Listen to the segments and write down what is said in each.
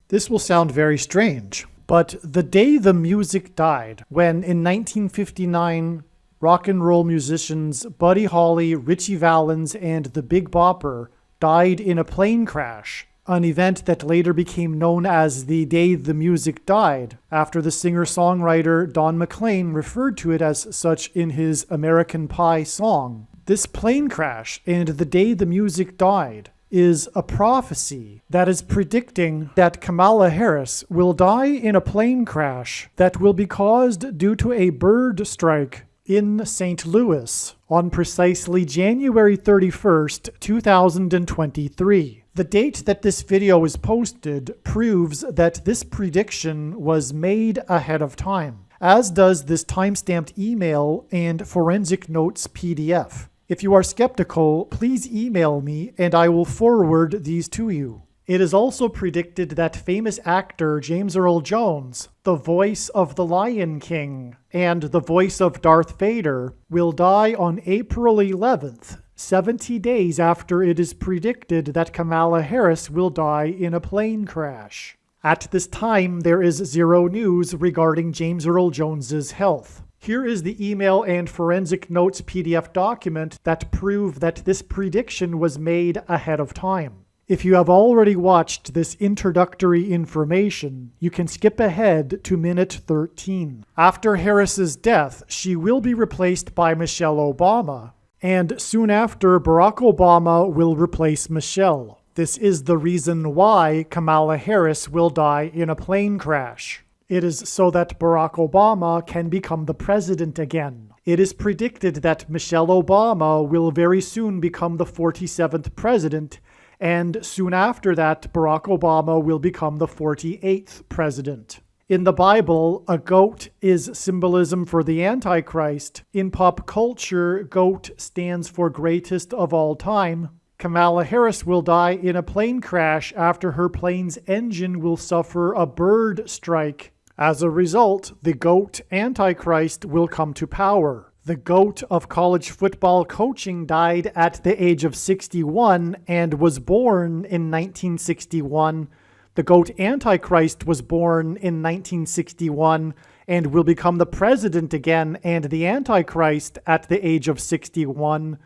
This will sound very strange, but the day the music died, when in 1959 rock and roll musicians Buddy Holly, Ritchie Valens, and the Big Bopper died in a plane crash, an event that later became known as the day the music died, after the singer-songwriter Don McLean referred to it as such in his American Pie song. This plane crash and the day the music died is a prophecy that is predicting that Kamala Harris will die in a plane crash that will be caused due to a bird strike in St. Louis on precisely January 31st, 2023. The date that this video is posted proves that this prediction was made ahead of time, as does this timestamped email and forensic notes PDF. If you are skeptical, please email me and I will forward these to you. It is also predicted that famous actor James Earl Jones, the voice of the Lion King and the voice of Darth Vader, will die on April 11th, 70 days after it is predicted that Kamala Harris will die in a plane crash. At this time, there is zero news regarding James Earl Jones's health. Here is the email and forensic notes PDF document that prove that this prediction was made ahead of time. If you have already watched this introductory information, you can skip ahead to minute 13. After Harris's death, she will be replaced by Michelle Obama, and soon after, Barack Obama will replace Michelle. This is the reason why Kamala Harris will die in a plane crash. It is so that Barack Obama can become the president again. It is predicted that Michelle Obama will very soon become the 47th president, and soon after that, Barack Obama will become the 48th president. In the Bible, a goat is symbolism for the Antichrist. In pop culture, GOAT stands for greatest of all time. Kamala Harris will die in a plane crash after her plane's engine will suffer a bird strike. As a result, the GOAT Antichrist will come to power. The GOAT of college football coaching died at the age of 61 and was born in 1961. The GOAT Antichrist was born in 1961 and will become the president again and the Antichrist at the age of 61.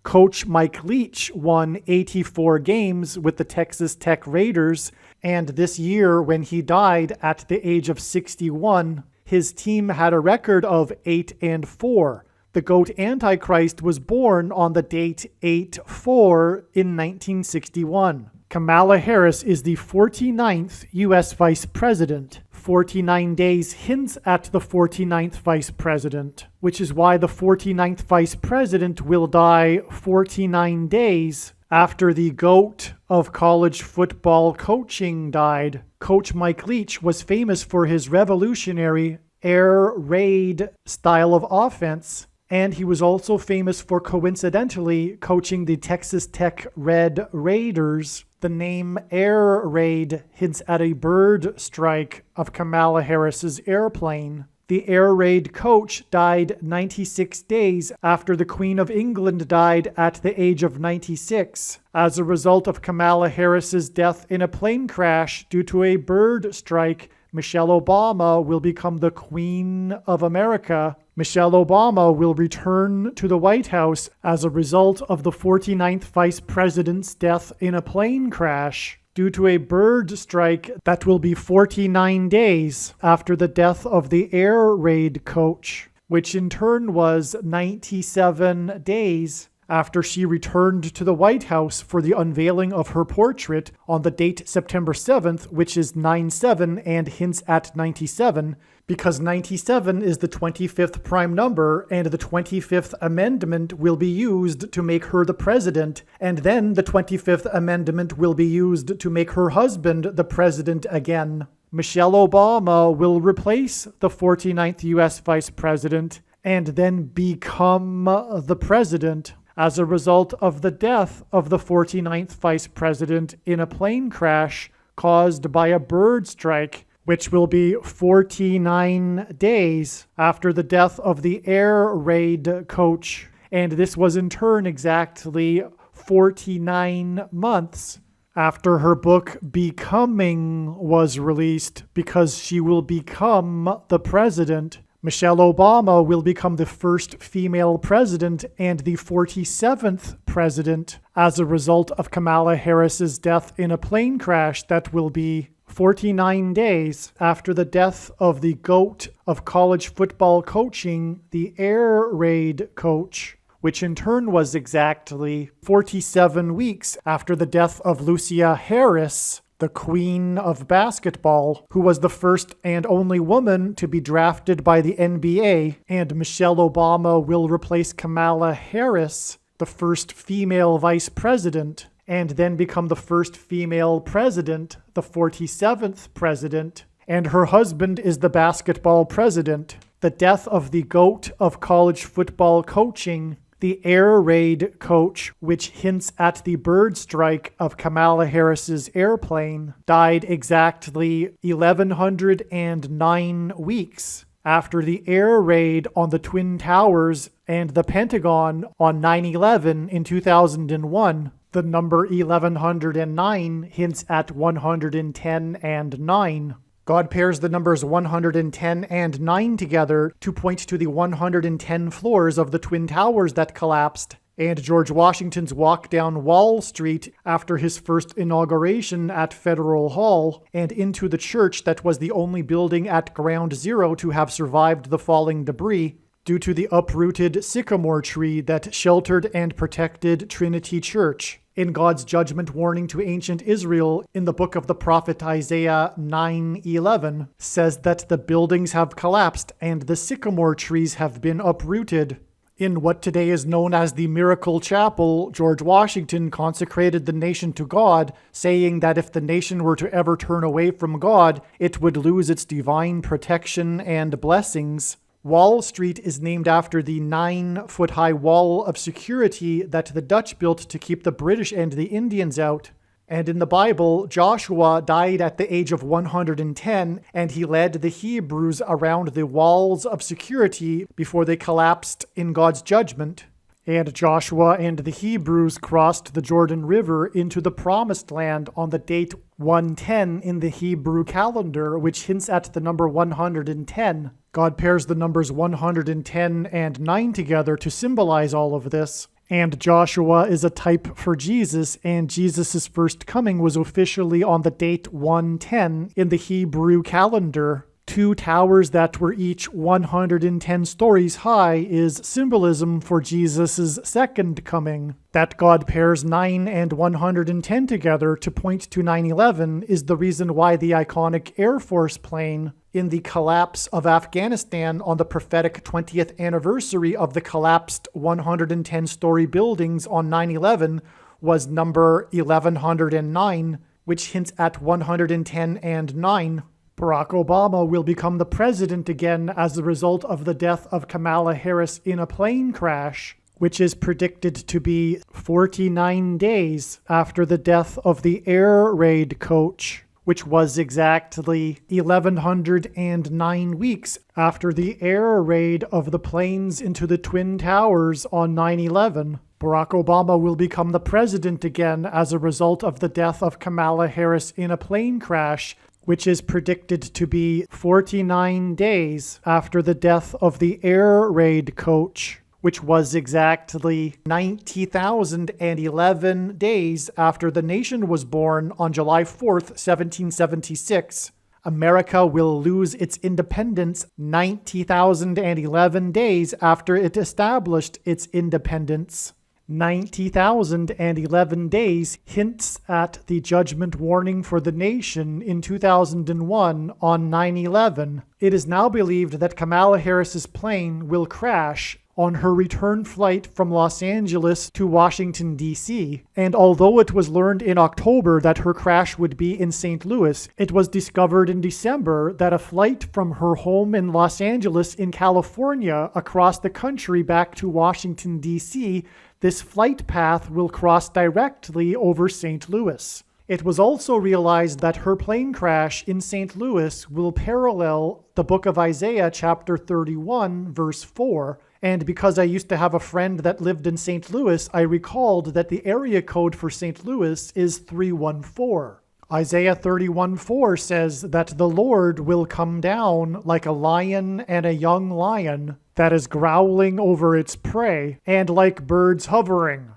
Coach Mike Leach won 84 games with the Texas Tech Raiders, and this year, when he died at the age of 61, his team had a record of 8-4. The GOAT Antichrist was born on the date 8-4 in 1961. Kamala Harris is the 49th U.S. Vice President. 49 days hints at the 49th Vice President, which is why the 49th Vice President will die 49 days after the GOAT of college football coaching died. Coach Mike Leach was famous for his revolutionary air raid style of offense, and he was also famous for coincidentally coaching the Texas Tech Red Raiders. The name Air Raid hints at a bird strike of Kamala Harris's airplane. The Air Raid coach died 96 days after the Queen of England died at the age of 96 as a result of Kamala Harris's death in a plane crash due to a bird strike. Michelle Obama will become the Queen of America. Michelle Obama will return to the White House as a result of the 49th Vice President's death in a plane crash due to a bird strike that will be 49 days after the death of the Air Raid coach, which in turn was 97 days after she returned to the White House for the unveiling of her portrait on the date September 7th, which is 9/7 and hints at 97, because 97 is the 25th prime number, and the 25th Amendment will be used to make her the president, and then the 25th Amendment will be used to make her husband the president again. Michelle Obama will replace the 49th U.S. Vice President and then become the president as a result of the death of the 49th Vice President in a plane crash caused by a bird strike, which will be 49 days after the death of the Air Raid coach. And this was in turn exactly 49 months after her book Becoming was released, because she will become the president. Michelle Obama will become the first female president and the 47th president as a result of Kamala Harris's death in a plane crash that will be 49 days after the death of the GOAT of college football coaching, the air raid coach, which in turn was exactly 47 weeks after the death of Lucia Harris, the queen of basketball, who was the first and only woman to be drafted by the NBA, and Michelle Obama will replace Kamala Harris, the first female vice president, and then become the first female president, the 47th president, and her husband is the basketball president. The death of the GOAT of college football coaching, the air raid coach, which hints at the bird strike of Kamala Harris's airplane, died exactly 1,109 weeks after the air raid on the Twin Towers and the Pentagon on 9/11 in 2001. The number 1109 hints at 110 and 9. God pairs the numbers 110 and 9 together to point to the 110 floors of the Twin Towers that collapsed, and George Washington's walk down Wall Street after his first inauguration at Federal Hall, and into the church that was the only building at Ground Zero to have survived the falling debris, due to the uprooted sycamore tree that sheltered and protected Trinity Church. In God's judgment warning to ancient Israel in the book of the prophet Isaiah 9:11 says that the buildings have collapsed and the sycamore trees have been uprooted. In what today is known as the Miracle Chapel, George Washington consecrated the nation to God, saying that if the nation were to ever turn away from God, it would lose its divine protection and blessings. Wall Street is named after the 9-foot-high wall of security that the Dutch built to keep the British and the Indians out. And in the Bible, Joshua died at the age of 110, and he led the Hebrews around the walls of security before they collapsed in God's judgment. And Joshua and the Hebrews crossed the Jordan River into the Promised Land on the date 110 in the Hebrew calendar, which hints at the number 110. God pairs the numbers 110 and 9 together to symbolize all of this. And Joshua is a type for Jesus, and Jesus' first coming was officially on the date 110 in the Hebrew calendar. 2 towers that were each 110 stories high is symbolism for Jesus' second coming. That God pairs 9 and 110 together to point to 9/11 is the reason why the iconic Air Force plane in the collapse of Afghanistan on the prophetic 20th anniversary of the collapsed 110-story buildings on 9/11 was number 1109, which hints at 110 and 9. Barack Obama will become the president again as a result of the death of Kamala Harris in a plane crash, which is predicted to be 49 days after the death of the air raid coach, which was exactly 1,109 weeks after the air raid of the planes into the Twin Towers on 9/11. Barack Obama will become the president again as a result of the death of Kamala Harris in a plane crash, which is predicted to be 49 days after the death of the air raid coach, which was exactly 90,011 days after the nation was born on July 4th, 1776. America will lose its independence 90,011 days after it established its independence. 90,011 days hints at the judgment warning for the nation in 2001 on 9/11. It is now believed that Kamala Harris's plane will crash on her return flight from Los Angeles to Washington, D.C. And although it was learned in October that her crash would be in St. Louis, it was discovered in December that a flight from her home in Los Angeles in California across the country back to Washington, D.C., this flight path will cross directly over St. Louis. It was also realized that her plane crash in St. Louis will parallel the book of Isaiah chapter 31, verse 4, And because I used to have a friend that lived in St. Louis, I recalled that the area code for St. Louis is 314. Isaiah 31:4 says that the Lord will come down like a lion and a young lion that is growling over its prey, and like birds hovering.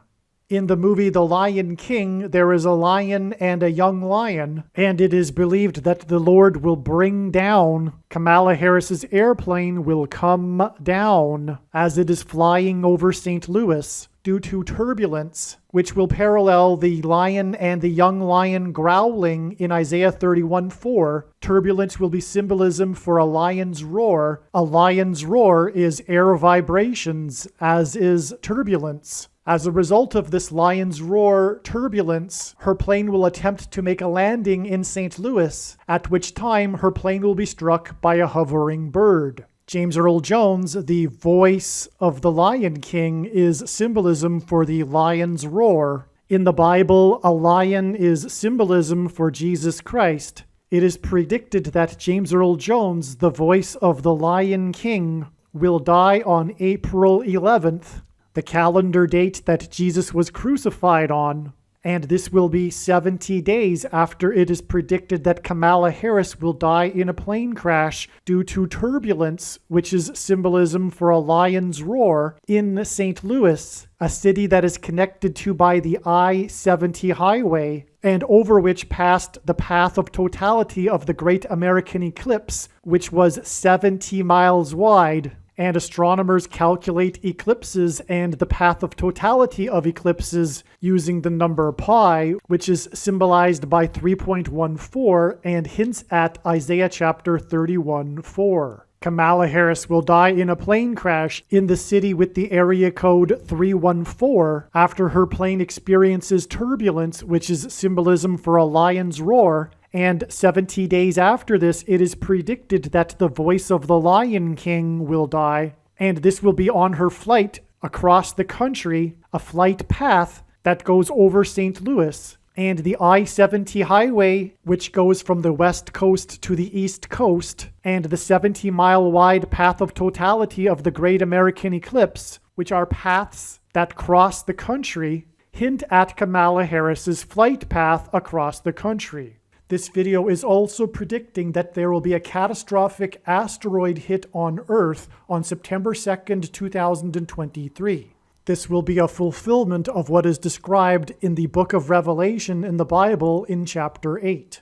In the movie The Lion King, there is a lion and a young lion, and it is believed that the Lord will bring down, Kamala Harris's airplane will come down as it is flying over St. Louis due to turbulence, which will parallel the lion and the young lion growling in Isaiah 31:4. Turbulence will be symbolism for a lion's roar. A lion's roar is air vibrations, as is turbulence. As a result of this lion's roar turbulence, her plane will attempt to make a landing in St. Louis, at which time her plane will be struck by a hovering bird. James Earl Jones, the voice of the Lion King, is symbolism for the lion's roar. In the Bible, a lion is symbolism for Jesus Christ. It is predicted that James Earl Jones, the voice of the Lion King, will die on April 11th, the calendar date that Jesus was crucified on, and this will be 70 days after it is predicted that Kamala Harris will die in a plane crash due to turbulence, which is symbolism for a lion's roar, in St. Louis, a city that is connected to by the I-70 highway, and over which passed the path of totality of the Great American Eclipse, which was 70 miles wide. And astronomers calculate eclipses and the path of totality of eclipses using the number pi, which is symbolized by 3.14 and hints at Isaiah chapter 31:4. Kamala Harris will die in a plane crash in the city with the area code 314 after her plane experiences turbulence, which is symbolism for a lion's roar. And 70 days after this, it is predicted that the voice of the Lion King will die, and this will be on her flight across the country, a flight path that goes over St. Louis. And the I-70 highway, which goes from the west coast to the east coast, and the 70-mile wide path of totality of the Great American Eclipse, which are paths that cross the country, hint at Kamala Harris's flight path across the country. This video is also predicting that there will be a catastrophic asteroid hit on Earth on September 2nd, 2023. This will be a fulfillment of what is described in the book of Revelation in the Bible in chapter 8.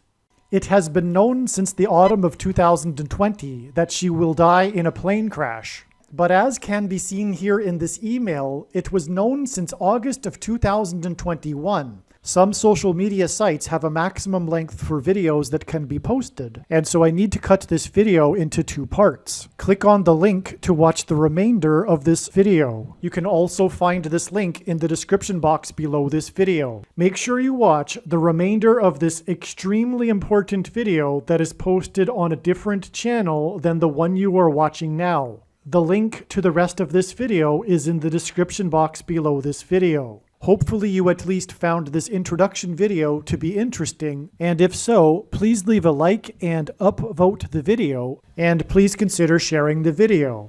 It has been known since the autumn of 2020 that she will die in a plane crash. But as can be seen here in this email, it was known since August of 2021. Some social media sites have a maximum length for videos that can be posted, and so I need to cut this video into 2 parts. Click on the link to watch the remainder of this video. You can also find this link in the description box below this video. Make sure you watch the remainder of this extremely important video that is posted on a different channel than the one you are watching now. The link to the rest of this video is in the description box below this video. Hopefully you at least found this introduction video to be interesting, and if so, please leave a like and upvote the video, and please consider sharing the video.